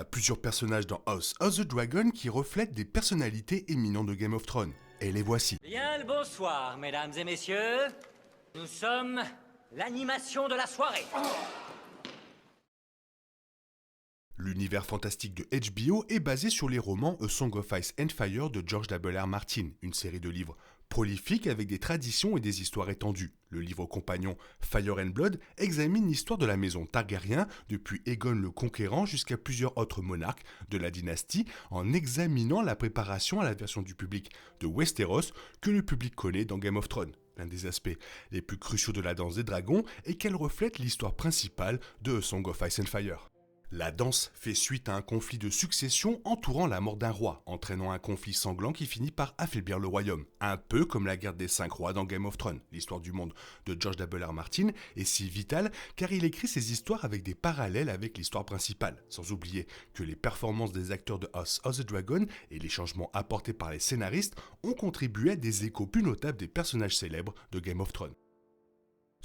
a plusieurs personnages dans House of the Dragon qui reflètent des personnalités éminentes de Game of Thrones. Et les voici. Bien le bonsoir, mesdames et messieurs. Nous sommes l'animation de la soirée. L'univers fantastique de HBO est basé sur les romans A Song of Ice and Fire de George W.R. Martin, une série de livres prolifiques avec des traditions et des histoires étendues. Le livre compagnon Fire and Blood examine l'histoire de la maison Targaryen depuis Aegon le Conquérant jusqu'à plusieurs autres monarques de la dynastie en examinant la préparation à la version du public de Westeros que le public connaît dans Game of Thrones. L'un des aspects les plus cruciaux de la danse des dragons est qu'elle reflète l'histoire principale de A Song of Ice and Fire. La danse fait suite à un conflit de succession entourant la mort d'un roi, entraînant un conflit sanglant qui finit par affaiblir le royaume. Un peu comme la guerre des 5 rois dans Game of Thrones. L'histoire du monde de George W.R. Martin est si vitale car il écrit ses histoires avec des parallèles avec l'histoire principale. Sans oublier que les performances des acteurs de House of the Dragon et les changements apportés par les scénaristes ont contribué à des échos plus notables des personnages célèbres de Game of Thrones.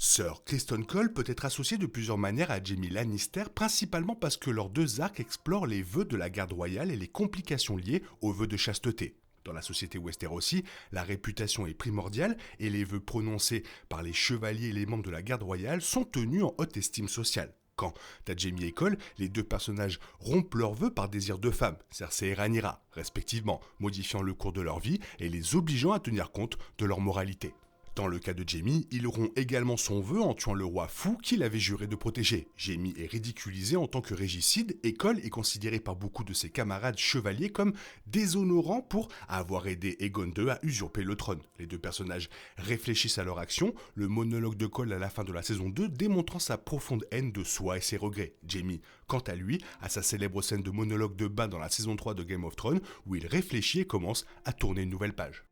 Sir Criston Cole peut être associé de plusieurs manières à Jaime Lannister, principalement parce que leurs deux arcs explorent les vœux de la garde royale et les complications liées aux vœux de chasteté. Dans la société Westerosi, la réputation est primordiale et les vœux prononcés par les chevaliers et les membres de la garde royale sont tenus en haute estime sociale. Quant à Jaime et Cole, les deux personnages rompent leurs vœux par désir de femme, Cersei et Rhaenyra, respectivement, modifiant le cours de leur vie et les obligeant à tenir compte de leur moralité. Dans le cas de Jaime, il rompt également son vœu en tuant le roi fou qu'il avait juré de protéger. Jaime est ridiculisé en tant que régicide et Cole est considéré par beaucoup de ses camarades chevaliers comme déshonorant pour avoir aidé Aegon II à usurper le trône. Les deux personnages réfléchissent à leur action, le monologue de Cole à la fin de la saison 2 démontrant sa profonde haine de soi et ses regrets. Jaime, quant à lui, a sa célèbre scène de monologue de bain dans la saison 3 de Game of Thrones où il réfléchit et commence à tourner une nouvelle page.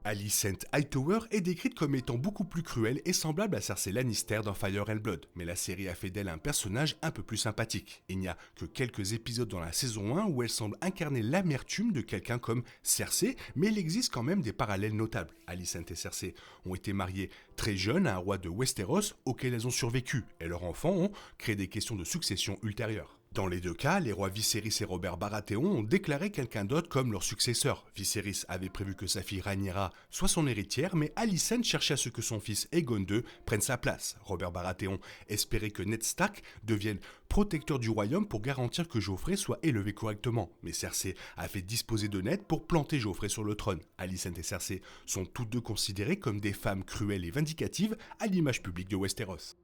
Alicent Hightower est décrite comme étant beaucoup plus cruelle et semblable à Cersei Lannister dans Fire and Blood, mais la série a fait d'elle un personnage un peu plus sympathique. Il n'y a que quelques épisodes dans la saison 1 où elle semble incarner l'amertume de quelqu'un comme Cersei, mais il existe quand même des parallèles notables. Alicent et Cersei ont été mariées très jeunes à un roi de Westeros auquel elles ont survécu, et leurs enfants ont créé des questions de succession ultérieures. Dans les deux cas, les rois Viserys et Robert Baratheon ont déclaré quelqu'un d'autre comme leur successeur. Viserys avait prévu que sa fille Rhaenyra soit son héritière, mais Alicent cherchait à ce que son fils Aegon II prenne sa place. Robert Baratheon espérait que Ned Stark devienne protecteur du royaume pour garantir que Joffrey soit élevé correctement. Mais Cersei a fait disposer de Ned pour planter Joffrey sur le trône. Alicent et Cersei sont toutes deux considérées comme des femmes cruelles et vindicatives à l'image publique de Westeros.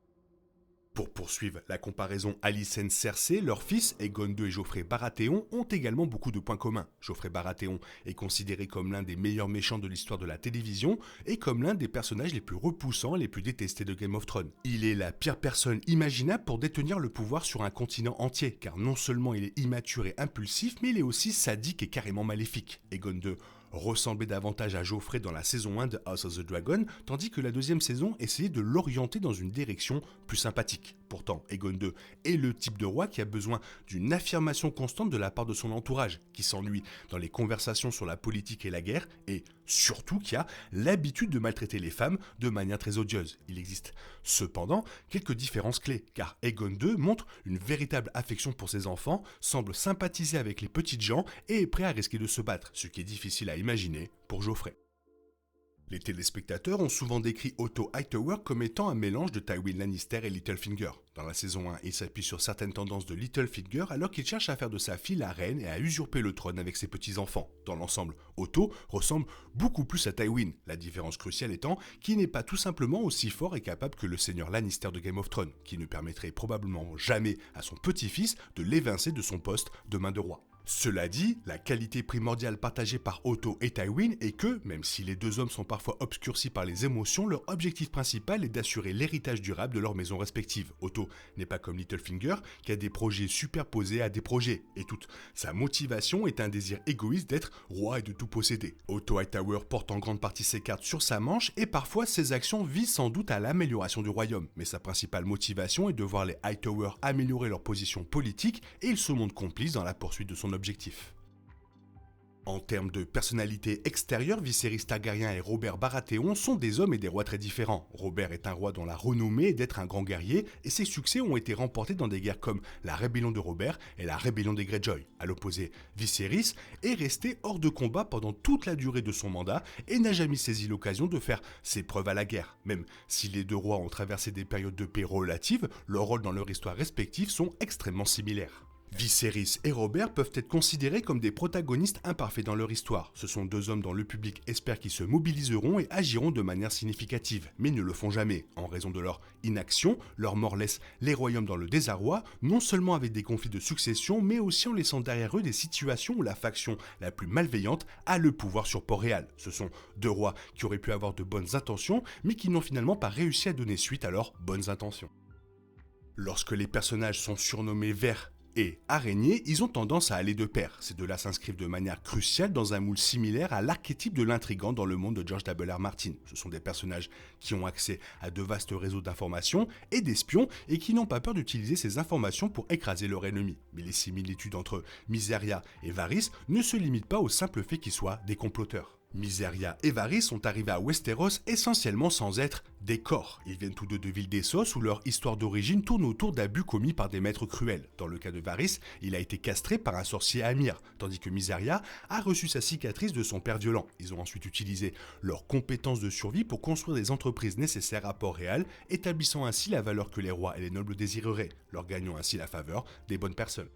Pour poursuivre la comparaison Alicent-Cersei, leurs fils, Aegon II et Joffrey Baratheon, ont également beaucoup de points communs. Joffrey Baratheon est considéré comme l'un des meilleurs méchants de l'histoire de la télévision et comme l'un des personnages les plus repoussants et les plus détestés de Game of Thrones. Il est la pire personne imaginable pour détenir le pouvoir sur un continent entier, car non seulement il est immature et impulsif, mais il est aussi sadique et carrément maléfique. Aegon II ressemblait davantage à Joffrey dans la saison 1 de House of the Dragon, tandis que la deuxième saison essayait de l'orienter dans une direction plus sympathique. Pourtant, Aegon II est le type de roi qui a besoin d'une affirmation constante de la part de son entourage, qui s'ennuie dans les conversations sur la politique et la guerre, et surtout qui a l'habitude de maltraiter les femmes de manière très odieuse. Il existe cependant quelques différences clés, car Aegon II montre une véritable affection pour ses enfants, semble sympathiser avec les petites gens et est prêt à risquer de se battre, ce qui est difficile à imaginer pour Joffrey. Les téléspectateurs ont souvent décrit Otto Hightower comme étant un mélange de Tywin Lannister et Littlefinger. Dans la saison 1, il s'appuie sur certaines tendances de Littlefinger alors qu'il cherche à faire de sa fille la reine et à usurper le trône avec ses petits-enfants. Dans l'ensemble, Otto ressemble beaucoup plus à Tywin, la différence cruciale étant qu'il n'est pas tout simplement aussi fort et capable que le seigneur Lannister de Game of Thrones, qui ne permettrait probablement jamais à son petit-fils de l'évincer de son poste de main de roi. Cela dit, la qualité primordiale partagée par Otto et Tywin est que, même si les deux hommes sont parfois obscurcis par les émotions, leur objectif principal est d'assurer l'héritage durable de leurs maisons respectives. Otto n'est pas comme Littlefinger, qui a des projets superposés à des projets, et toute sa motivation est un désir égoïste d'être roi et de tout posséder. Otto Hightower porte en grande partie ses cartes sur sa manche, et parfois ses actions visent sans doute à l'amélioration du royaume, mais sa principale motivation est de voir les Hightower améliorer leur position politique, et il se montre complice dans la poursuite de son objectif. En termes de personnalité extérieure, Viserys Targaryen et Robert Baratheon sont des hommes et des rois très différents. Robert est un roi dont la renommée est d'être un grand guerrier et ses succès ont été remportés dans des guerres comme la rébellion de Robert et la rébellion des Greyjoy. À l'opposé, Viserys est resté hors de combat pendant toute la durée de son mandat et n'a jamais saisi l'occasion de faire ses preuves à la guerre. Même si les deux rois ont traversé des périodes de paix relatives, leurs rôles dans leur histoire respective sont extrêmement similaires. Viserys et Robert peuvent être considérés comme des protagonistes imparfaits dans leur histoire. Ce sont deux hommes dont le public espère qu'ils se mobiliseront et agiront de manière significative, mais ne le font jamais. En raison de leur inaction, leur mort laisse les royaumes dans le désarroi, non seulement avec des conflits de succession, mais aussi en laissant derrière eux des situations où la faction la plus malveillante a le pouvoir sur Port-Réal. Ce sont deux rois qui auraient pu avoir de bonnes intentions, mais qui n'ont finalement pas réussi à donner suite à leurs bonnes intentions. Lorsque les personnages sont surnommés vers et araignées, ils ont tendance à aller de pair. Ces deux-là s'inscrivent de manière cruciale dans un moule similaire à l'archétype de l'intrigant dans le monde de George R.R. Martin. Ce sont des personnages qui ont accès à de vastes réseaux d'informations et d'espions et qui n'ont pas peur d'utiliser ces informations pour écraser leur ennemi. Mais les similitudes entre Mysaria et Varys ne se limitent pas au simple fait qu'ils soient des comploteurs. Mysaria et Varys sont arrivés à Westeros essentiellement sans être des corps. Ils viennent tous deux de villes d'Essos où leur histoire d'origine tourne autour d'abus commis par des maîtres cruels. Dans le cas de Varys, il a été castré par un sorcier Amyr, tandis que Mysaria a reçu sa cicatrice de son père violent. Ils ont ensuite utilisé leurs compétences de survie pour construire des entreprises nécessaires à Port-Réal, établissant ainsi la valeur que les rois et les nobles désireraient, leur gagnant ainsi la faveur des bonnes personnes.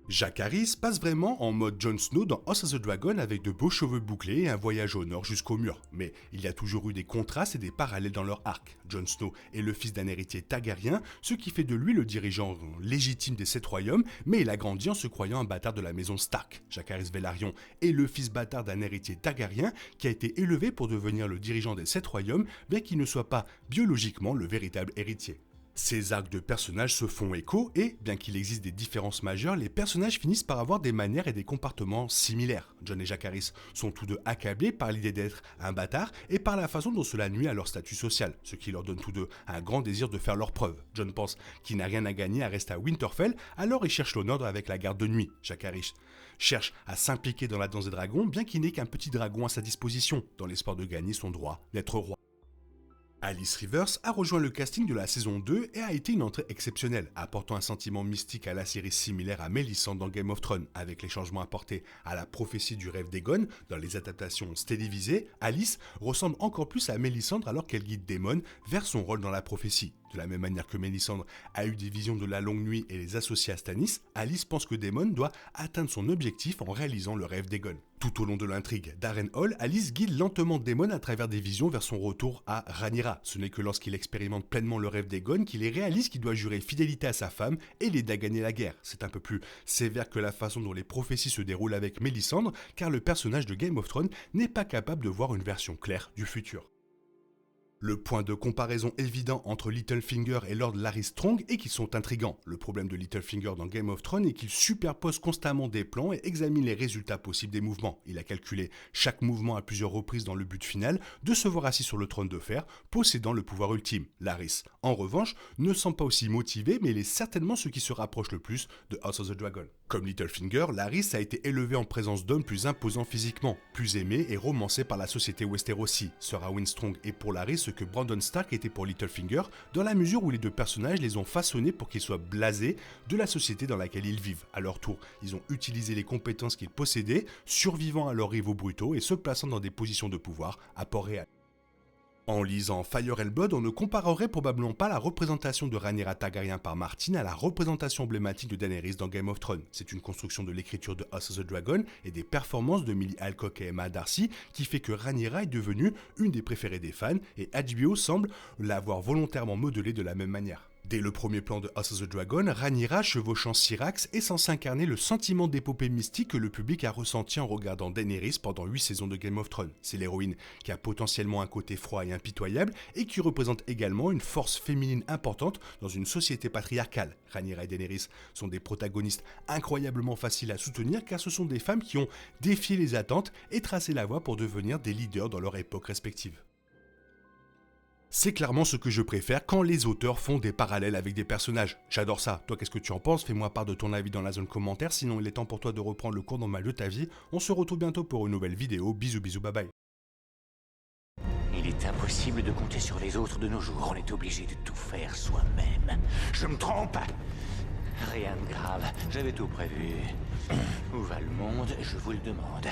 Jacaerys passe vraiment en mode Jon Snow dans House of the Dragon avec de beaux cheveux bouclés et un voyage au nord jusqu'au mur. Mais il y a toujours eu des contrastes et des parallèles dans leur arc. Jon Snow est le fils d'un héritier Targaryen, ce qui fait de lui le dirigeant légitime des 7 royaumes, mais il a grandi en se croyant un bâtard de la maison Stark. Jacaerys Velaryon est le fils bâtard d'un héritier Targaryen qui a été élevé pour devenir le dirigeant des 7 royaumes, bien qu'il ne soit pas biologiquement le véritable héritier. Ces arcs de personnages se font écho et, bien qu'il existe des différences majeures, les personnages finissent par avoir des manières et des comportements similaires. Jon et Jacaerys sont tous deux accablés par l'idée d'être un bâtard et par la façon dont cela nuit à leur statut social, ce qui leur donne tous deux un grand désir de faire leurs preuves. Jon pense qu'il n'a rien à gagner à rester à Winterfell, alors il cherche l'honneur avec la garde de nuit. Jacaerys cherche à s'impliquer dans la danse des dragons, bien qu'il n'ait qu'un petit dragon à sa disposition, dans l'espoir de gagner son droit d'être roi. Alice Rivers a rejoint le casting de la saison 2 et a été une entrée exceptionnelle, apportant un sentiment mystique à la série similaire à Melisandre dans Game of Thrones. Avec les changements apportés à la prophétie du rêve d'Aegon dans les adaptations télévisées, Alice ressemble encore plus à Melisandre alors qu'elle guide Daemon vers son rôle dans la prophétie. De la même manière que Melisandre a eu des visions de la longue nuit et les associe à Stannis, Alice pense que Daemon doit atteindre son objectif en réalisant le rêve d'Aegon. Tout au long de l'intrigue d'Harrenhal, Alice guide lentement Daemon à travers des visions vers son retour à Rhaenyra. Ce n'est que lorsqu'il expérimente pleinement le rêve d'Aegon qu'il réalise qu'il doit jurer fidélité à sa femme et l'aider à gagner la guerre. C'est un peu plus sévère que la façon dont les prophéties se déroulent avec Melisandre, car le personnage de Game of Thrones n'est pas capable de voir une version claire du futur. Le point de comparaison évident entre Littlefinger et Lord Larry Strong est qu'ils sont intrigants. Le problème de Littlefinger dans Game of Thrones est qu'il superpose constamment des plans et examine les résultats possibles des mouvements. Il a calculé chaque mouvement à plusieurs reprises dans le but final de se voir assis sur le trône de fer, possédant le pouvoir ultime. Larys, en revanche, ne semble pas aussi motivé, mais il est certainement ce qui se rapproche le plus de House of the Dragon. Comme Littlefinger, Larys a été élevé en présence d'hommes plus imposants physiquement, plus aimés et romancés par la société Westerosi. Sir Harwin Strong est pour Larys ce que Brandon Stark était pour Littlefinger, dans la mesure où les deux personnages les ont façonnés pour qu'ils soient blasés de la société dans laquelle ils vivent. À leur tour, ils ont utilisé les compétences qu'ils possédaient, survivant à leurs rivaux brutaux et se plaçant dans des positions de pouvoir à Port-Réal. En lisant Fire and Blood, on ne comparerait probablement pas la représentation de Rhaenyra Targaryen par Martin à la représentation emblématique de Daenerys dans Game of Thrones. C'est une construction de l'écriture de House of the Dragon et des performances de Millie Alcock et Emma Darcy qui fait que Rhaenyra est devenue une des préférées des fans et HBO semble l'avoir volontairement modelée de la même manière. Dès le premier plan de House of the Dragon, Rhaenyra chevauchant Syrax est censé incarner le sentiment d'épopée mystique que le public a ressenti en regardant Daenerys pendant 8 saisons de Game of Thrones. C'est l'héroïne qui a potentiellement un côté froid et impitoyable et qui représente également une force féminine importante dans une société patriarcale. Rhaenyra et Daenerys sont des protagonistes incroyablement faciles à soutenir car ce sont des femmes qui ont défié les attentes et tracé la voie pour devenir des leaders dans leur époque respective. C'est clairement ce que je préfère quand les auteurs font des parallèles avec des personnages. J'adore ça. Toi, qu'est-ce que tu en penses? Fais-moi part de ton avis dans la zone commentaire. Sinon, il est temps pour toi de reprendre le cours normal de ta vie. On se retrouve bientôt pour une nouvelle vidéo. Bisous, bisous, bye bye. Il est impossible de compter sur les autres de nos jours. On est obligé de tout faire soi-même. Je me trompe? Rien de grave. J'avais tout prévu. Où va le monde? Je vous le demande.